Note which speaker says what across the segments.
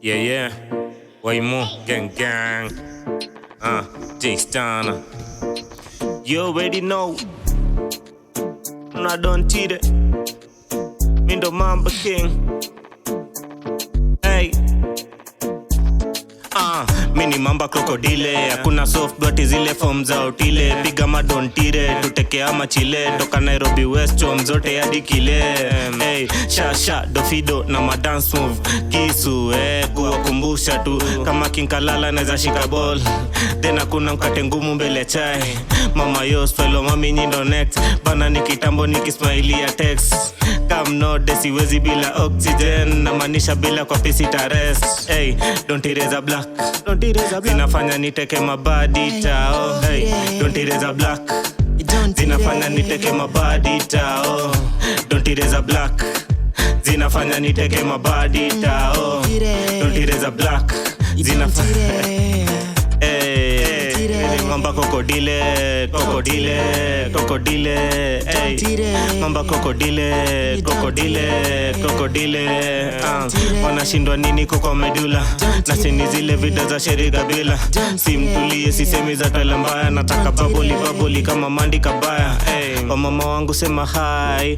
Speaker 1: Yeah. Way more gang. J-Stunner. You already know. I don't cheat it. Mindo Mamba King. Hey. Mini mamba krokodile. Hakuna soft but zile form za utile. Piga madontire, tuteke ama chile. Toka Nairobi West, chom zote hadi kile. Hey, sha, dofido na madance move. Kisu, kuwakumbusha tu. Kama King Kalala naeza shika ball. Then hakuna mkate ngumu mbele chai. Mama yo, swelo mami nyindo next. Bana nikitambo nikismailia text. Come no, desiwezi bila oxygen. Namanisha bila kwa pisita rest. Hey, don't erase a black. Zinafanya niteke mabadi tao. Hey, don't erase a black. Zinafanya niteke mabadi tao. Don't erase a black. Zinafanya niteke mabadi tao. Don't erase a black. Zinafanya Mamba krokodile, ey. Mamba krokodile. Wanashindwa nini kuko medula. Na sini zile vida za sheriga bila. Simtulie sisemi za tala mbaya. Nataka baboli kama mandi kabaya, ey. Mama wangu sema hi.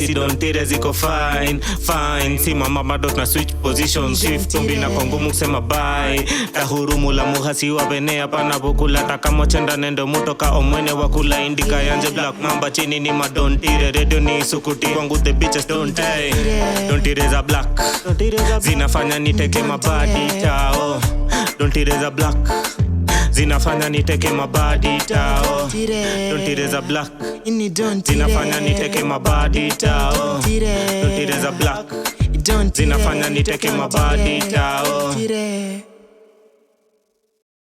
Speaker 1: Si dontire ziko fine. Si mama madot na switch position shift. Tumbi na kongumu kusema bye. Tahurumu la muhasi wa benea pana bukula. Taka mochenda nendo mutoka omwene wakula. Indika yanje black mamba chini ni madontire. Radio ni sukuti kwangu the bitches don't erase a black. Zinafanya niteke mabadi tao. Don't erase a black. Zinafanya niteke mabadi tao. Don't erase a black. Zinafanya niteke mabadi tao. Don't erase a black. Zinafanya niteke mabadi tao.